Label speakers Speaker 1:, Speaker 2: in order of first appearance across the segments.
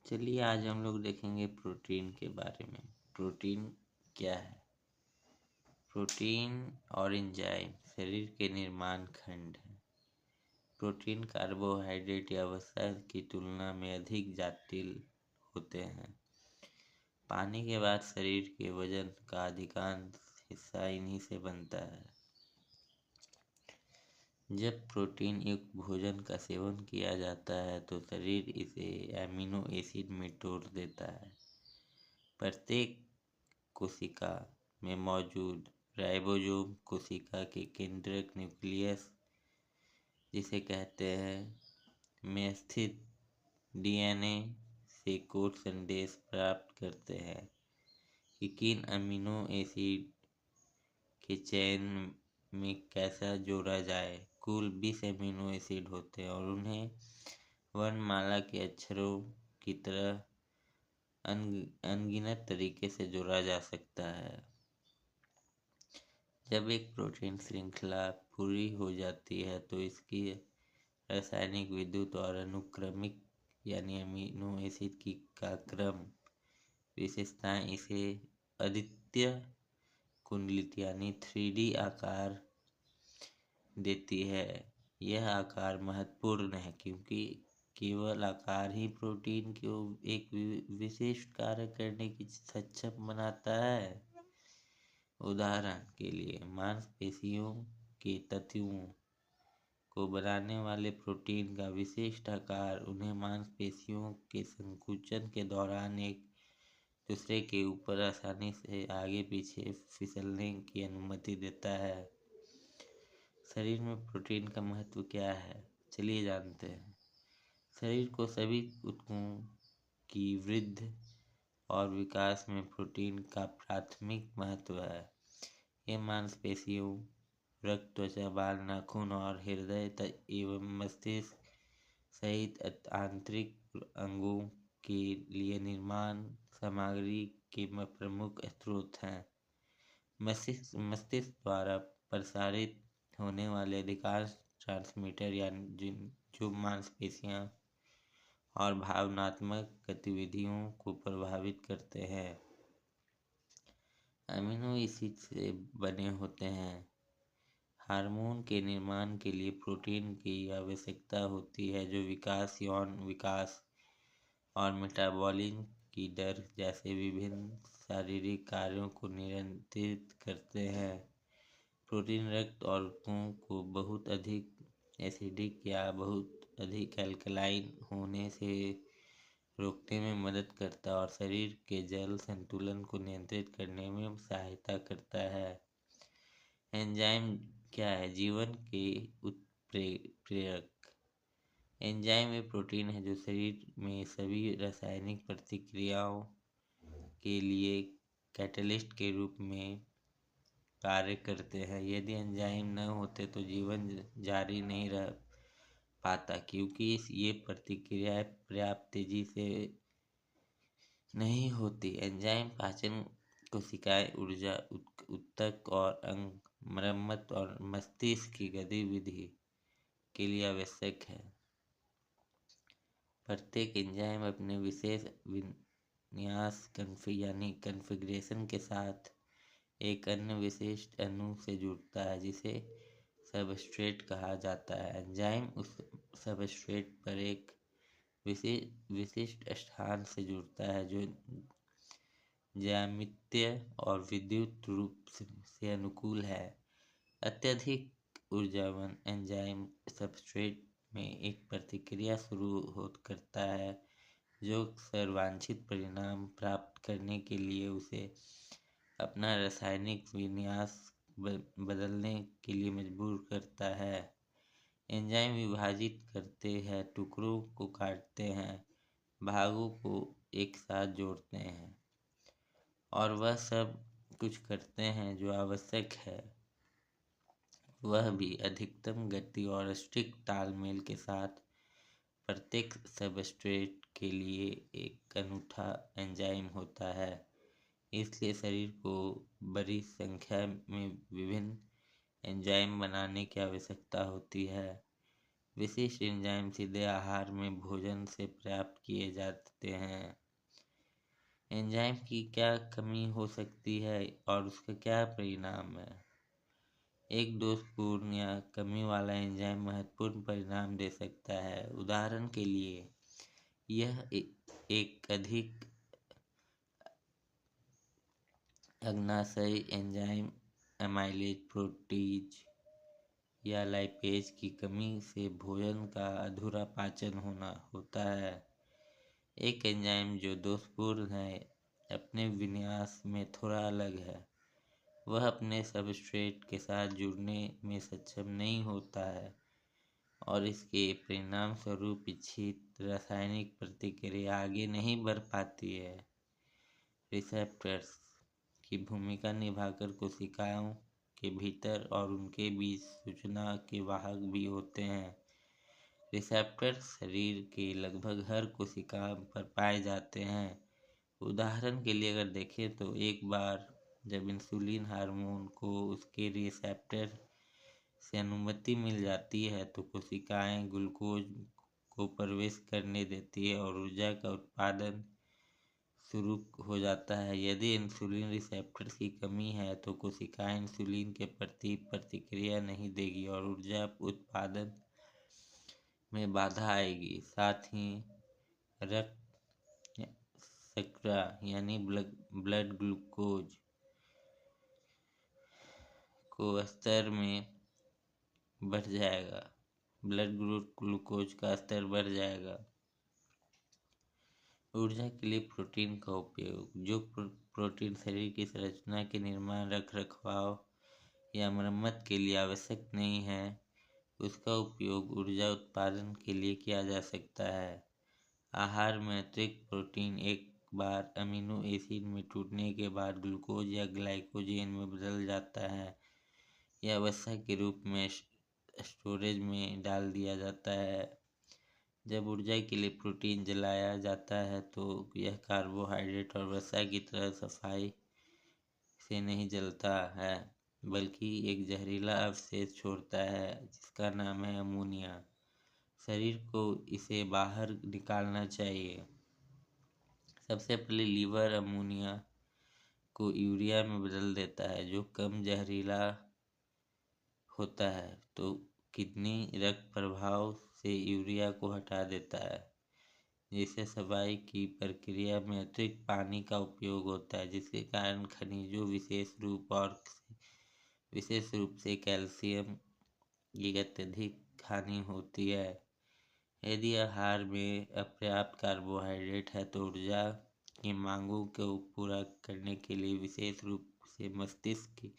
Speaker 1: चलिए आज हम लोग देखेंगे प्रोटीन के बारे में। प्रोटीन क्या है? प्रोटीन और एंजाइम शरीर के निर्माण खंड है। प्रोटीन कार्बोहाइड्रेट या वसा की तुलना में अधिक जटिल होते हैं। पानी के बाद शरीर के वजन का अधिकांश हिस्सा इन्हीं से बनता है। जब प्रोटीन युक्त भोजन का सेवन किया जाता है तो शरीर इसे एमिनो एसिड में तोड़ देता है। प्रत्येक कोशिका में मौजूद राइबोसोम कोशिका के केंद्रक न्यूक्लियस जिसे कहते हैं में स्थित डीएनए से कोड संदेश प्राप्त करते हैं कि किन अमीनो एसिड के चयन में कैसा जोड़ा जाए। कुल 20 अमीनो एसिड होते हैं और उन्हें वर्णमाला के अक्षरों की तरह अनगिनत तरीके से जोड़ा जा सकता है। जब एक प्रोटीन श्रृंखला पूरी हो जाती है तो इसकी रासायनिक, विद्युत और अनुक्रमिक यानी अमीनो एसिड की का क्रम विशेषताएं इसे अद्वितीय कुंडलित यानी 3D आकार देती है। यह आकार महत्वपूर्ण है क्योंकि केवल आकार ही प्रोटीन को एक विशिष्ट कार्य करने की सक्षम बनाता है। उदाहरण के लिए मांसपेशियों के तंतुओं को बनाने वाले प्रोटीन का विशिष्ट आकार उन्हें मांसपेशियों के संकुचन के दौरान एक दूसरे के ऊपर आसानी से आगे पीछे फिसलने की अनुमति देता है। शरीर में प्रोटीन का महत्व क्या है, चलिए जानते हैं। शरीर को सभी ऊतकों की वृद्धि और विकास में प्रोटीन का प्राथमिक महत्व है। ये मांसपेशियों, रक्त, त्वचा, बाल, नाखून और हृदय एवं मस्तिष्क सहित आंतरिक अंगों के लिए निर्माण सामग्री के प्रमुख स्रोत हैं। मस्तिष्क द्वारा प्रसारित होने वाले अधिकांश ट्रांसमीटर यानी जो मांसपेशियां और भावनात्मक गतिविधियों को प्रभावित करते हैं अमीनो एसिड से बने होते हैं। हार्मोन के निर्माण के लिए प्रोटीन की आवश्यकता होती है जो विकास, यौन विकास और मेटाबॉलिज्म की दर जैसे विभिन्न शारीरिक कार्यों को नियंत्रित करते हैं। प्रोटीन रक्त और को बहुत अधिक एसिडिक या बहुत अधिक अल्कलाइन होने से रोकने में मदद करता है और शरीर के जल संतुलन को नियंत्रित करने में सहायता करता है। एंजाइम क्या है? जीवन के उत्प्रेरक। एंजाइम वे प्रोटीन है जो शरीर में सभी रासायनिक प्रतिक्रियाओं के लिए कैटलिस्ट के रूप में कार्य करते हैं। यदि एंजाइम न होते तो जीवन जारी नहीं रह पाता क्योंकि ये प्रतिक्रियाएं पर्याप्त तेजी से नहीं होती। एंजाइम पाचन, कोशिकाएं, ऊर्जा उत्तक और अंग मरम्मत और मस्तिष्क की गतिविधि के लिए आवश्यक है। प्रत्येक एंजाइम अपने विशेष विन्यास कॉन्फ़िगरेशन के साथ एक अन्य विशिष्ट अणु से जुड़ता है जिसे सबस्ट्रेट कहा जाता है। एंजाइम उस सबस्ट्रेट पर एक विशिष्ट स्थान से जुड़ता है जो ज्यामितीय और विद्युत रूप से अनुकूल है। अत्यधिक ऊर्जावान एंजाइम सबस्ट्रेट में एक प्रतिक्रिया शुरू करता है जो सर्ववांछित परिणाम प्राप्त करने के लिए उसे अपना रासायनिक विन्यास बदलने के लिए मजबूर करता है। एंजाइम विभाजित करते हैं, टुकड़ों को काटते हैं, भागों को एक साथ जोड़ते हैं और वह सब कुछ करते हैं जो आवश्यक है, वह भी अधिकतम गति और सटीक तालमेल के साथ। प्रत्येक सबस्ट्रेट के लिए एक अनूठा एंजाइम होता है, इसलिए शरीर को बड़ी संख्या में विभिन्न एंजाइम बनाने की आवश्यकता होती है। विशिष्ट एंजाइम सीधे आहार में भोजन से प्राप्त किए जाते हैं। एंजाइम की क्या कमी हो सकती है और उसका क्या परिणाम है? एक दोषपूर्ण या कमी वाला एंजाइम महत्वपूर्ण परिणाम दे सकता है। उदाहरण के लिए, यह एक अधिक अग्नाशयी एंजाइम एमाइलेज प्रोटीज या लाइपेज की कमी से भोजन का अधूरा पाचन होता है। एक एंजाइम जो दोषपूर्ण है अपने विन्यास में थोड़ा अलग है। वह अपने सबस्ट्रेट के साथ जुड़ने में सक्षम नहीं होता है और इसके परिणाम स्वरूप इच्छित रासायनिक प्रतिक्रिया आगे नहीं बढ़ पाती है। रिसेप्टर्स की भूमिका निभाकर कोशिकाओं के भीतर और उनके बीच सूचना के वाहक भी होते हैं। रिसेप्टर्स शरीर के लगभग हर कोशिका पर पाए जाते हैं। उदाहरण के लिए अगर देखें तो एक बार जब इंसुलिन हार्मोन को उसके रिसेप्टर से अनुमति मिल जाती है तो कोशिकाएं ग्लूकोज को प्रवेश करने देती है और ऊर्जा का उत्पादन शुरू हो जाता है। यदि इंसुलिन रिसेप्टर्स की कमी है तो कोशिकाएं इंसुलिन के प्रति प्रतिक्रिया नहीं देगी और ऊर्जा उत्पादन में बाधा आएगी। साथ ही रक्त शर्करा यानी ब्लड ग्लूकोज को स्तर में बढ़ जाएगा। ब्लड ग्लूकोज का स्तर बढ़ जाएगा। ऊर्जा के लिए प्रोटीन का उपयोग। जो प्रोटीन शरीर की संरचना के निर्माण, रखरखाव या मरम्मत के लिए आवश्यक नहीं है, उसका उपयोग ऊर्जा उत्पादन के लिए किया जा सकता है। आहार में अतिरिक्त प्रोटीन एक बार अमीनो एसिड में टूटने के बाद ग्लूकोज या ग्लाइकोजेन में बदल जाता है या वसा के रूप में स्टोरेज में डाल दिया जाता है। जब ऊर्जा के लिए प्रोटीन जलाया जाता है तो यह कार्बोहाइड्रेट और वसा की तरह सफाई से नहीं जलता है, बल्कि एक जहरीला अवशेष छोड़ता है जिसका नाम है अमोनिया। शरीर को इसे बाहर निकालना चाहिए। सबसे पहले लीवर अमोनिया को यूरिया में बदल देता है जो कम जहरीला होता है, तो किडनी रक्त प्रवाह से यूरिया को हटा देता है, जिससे सफाई की प्रक्रिया में अतिरिक्त पानी का उपयोग होता है, जिसके कारण खनिजों विशेष रूप से कैल्शियम की अत्यधिक हानि होती है। यदि आहार में अपर्याप्त कार्बोहाइड्रेट है तो ऊर्जा की मांगों को पूरा करने के लिए विशेष रूप से मस्तिष्क की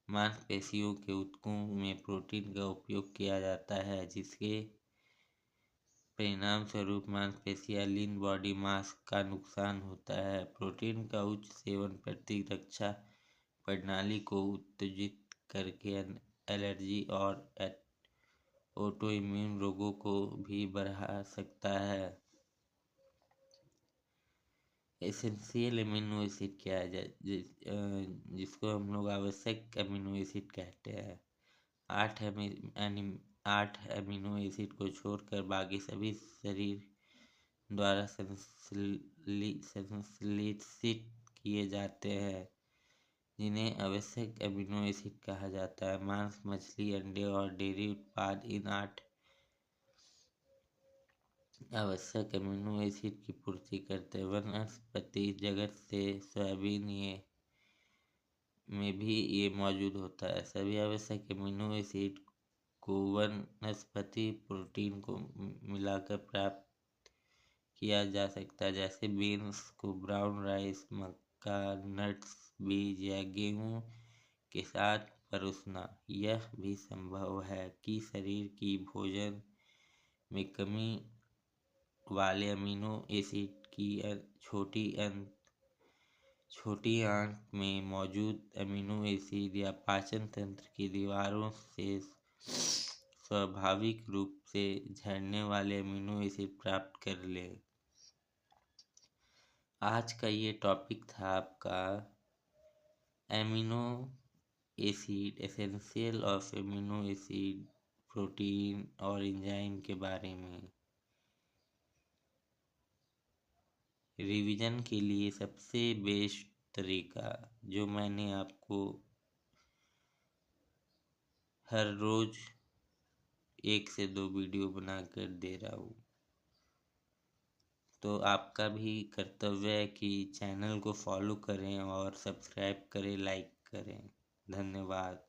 Speaker 1: मांसपेशियों के ऊतकों में प्रोटीन का उपयोग किया जाता है, जिसके परिणाम स्वरूप मांसपेशियां लीन बॉडी मास का नुकसान होता है। प्रोटीन का उच्च सेवन प्रतिरक्षा प्रणाली को उत्तेजित करके एलर्जी और ऑटोइम्यून रोगों को भी बढ़ा सकता है। एसेंशियल अमीनो एसिड क्या है? जिसको हम लोग आवश्यक अमीनो एसिड कहते हैं। 8 अमीनो एसिड को छोड़कर बाकी सभी शरीर द्वारा संश्लेषित किए जाते हैं, जिन्हें आवश्यक अमीनो एसिड कहा जाता है। मांस, मछली, अंडे और डेयरी उत्पाद इन 8 आवश्यक अमीनो एसिड की पूर्ति करते हैं। वनस्पति जगत से सोयाबीन में भी ये मौजूद होता है। सभी आवश्यक अमीनो एसिड को वनस्पति प्रोटीन को मिलाकर प्राप्त किया जा सकता है, जैसे बीन्स को ब्राउन राइस, मक्का, नट्स, बीज या गेहूं के साथ परोसना। यह भी संभव है कि शरीर की भोजन में कमी वाले अमीनो एसिड की छोटी आंत में मौजूद अमीनो एसिड या पाचन तंत्र की दीवारों से स्वाभाविक रूप से झरने वाले अमीनो एसिड प्राप्त कर ले। आज का ये टॉपिक था आपका amino acid, essential of amino acid protein और एंजाइम के बारे में। रिवीजन के लिए सबसे बेस्ट तरीका जो मैंने आपको हर रोज 1 से 2 वीडियो बनाकर दे रहा हूँ, तो आपका भी कर्तव्य है कि चैनल को फॉलो करें और सब्सक्राइब करें, लाइक करें। धन्यवाद।